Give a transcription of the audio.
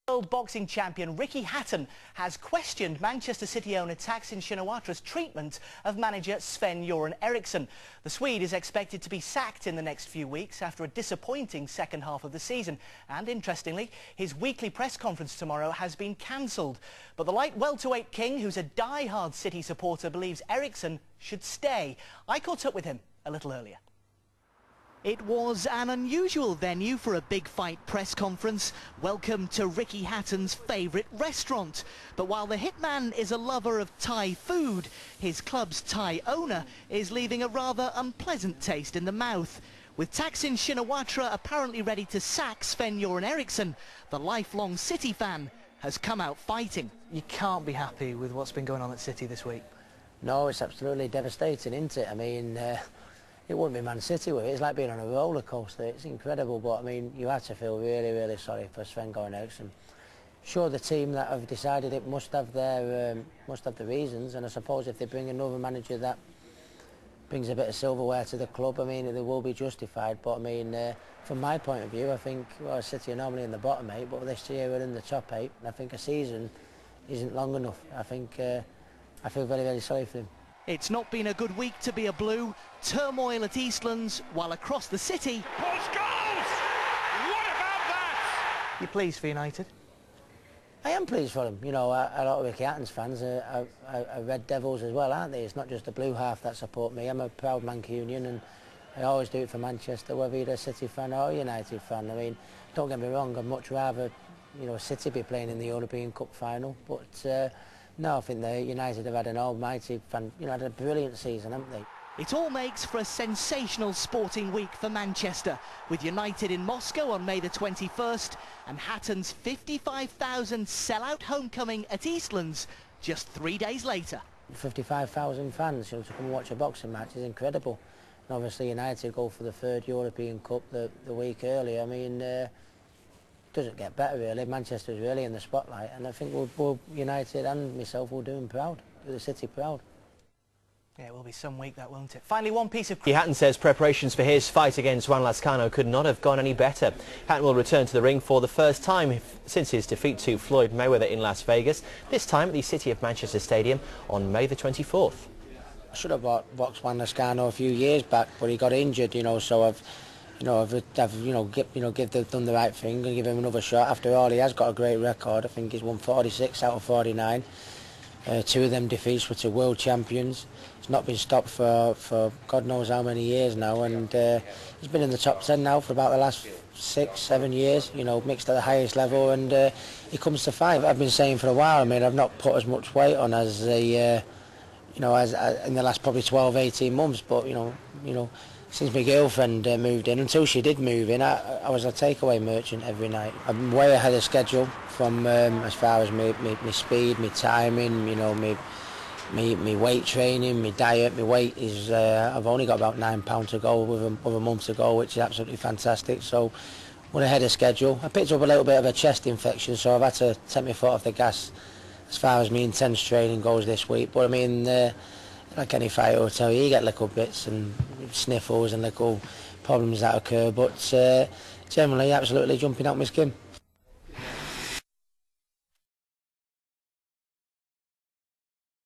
World boxing champion Ricky Hatton has questioned Manchester City owner Thaksin Shinawatre's treatment of manager Sven-Göran Eriksson. The Swede is expected to be sacked in the next few weeks after a disappointing second half of the season. And interestingly, his weekly press conference tomorrow has been cancelled. But the light welterweight king, who's a die-hard City supporter, believes Eriksson should stay. I caught up with him a little earlier. It was an unusual venue for a big fight press conference. Welcome to Ricky Hatton's favourite restaurant. But while the Hitman is a lover of Thai food, his club's Thai owner is leaving a rather unpleasant taste in the mouth. With Thaksin Shinawatre apparently ready to sack Sven-Göran Eriksson, the lifelong City fan has come out fighting. You can't be happy with what's been going on at City this week. No, it's absolutely devastating, isn't it? I mean, it wouldn't be Man City with it. It's like being on a roller coaster. It's incredible, but I mean, you had to feel really, really sorry for Sven-Göran Eriksson. Sure, the team that have decided it must have the reasons, and I suppose if they bring another manager that brings a bit of silverware to the club, I mean, they will be justified. But I mean, from my point of view, I think, well, City are normally in the bottom 8, but this year we're in the top 8, and I think a season isn't long enough. I think I feel very, very sorry for him. It's not been a good week to be a Blue. Turmoil at Eastlands, while across the city... Post goals! What about that? You pleased for United? I am pleased for him. You know, a lot of Ricky Hatton's fans are Red Devils as well, aren't they? It's not just the blue half that support me. I'm a proud Mancunian, and I always do it for Manchester, whether you're a City fan or a United fan. I mean, don't get me wrong, I'd much rather, you know, City be playing in the European Cup final, but... no, I think the United have had an almighty had a brilliant season, haven't they? It all makes for a sensational sporting week for Manchester, with United in Moscow on May the 21st and Hatton's 55,000 sell-out homecoming at Eastlands just 3 days later. 55,000 fans, you know, to come and watch a boxing match is incredible. And obviously United go for the 3rd European Cup the week earlier. I mean, doesn't get better really. Manchester's really in the spotlight, and I think we'll United and myself will do them proud, do the City proud. Yeah, it will be some week, that, won't it? Finally, one piece of... Hatton says preparations for his fight against Juan Lascano could not have gone any better. Hatton will return to the ring for the first time since his defeat to Floyd Mayweather in Las Vegas, this time at the City of Manchester Stadium on May the 24th. I should have boxed Juan Lascano a few years back, but he got injured, you know, so I've done the right thing and give him another shot. After all, he has got a great record. I think he's won 46 out of 49. 2 of them defeats were to world champions. He's not been stopped for God knows how many years now, and he's been in the top 10 now for about the last 6-7 years. You know, mixed at the highest level, and he comes to 5. I've been saying for a while. I mean, I've not put as much weight on as as in the last probably 12-18 months, but you know. Since my girlfriend moved in, until she did move in, I was a takeaway merchant every night. I'm way ahead of schedule from as far as my speed, my timing, you know, my weight training, my diet. My weight is, I've only got about 9 pounds to go with a month to go, which is absolutely fantastic. So we're ahead of schedule. I picked up a little bit of a chest infection, so I've had to take my foot off the gas as far as my intense training goes this week. But I mean, like any fighter will tell you get little bits and sniffles and little problems that occur, but generally absolutely jumping out my skin.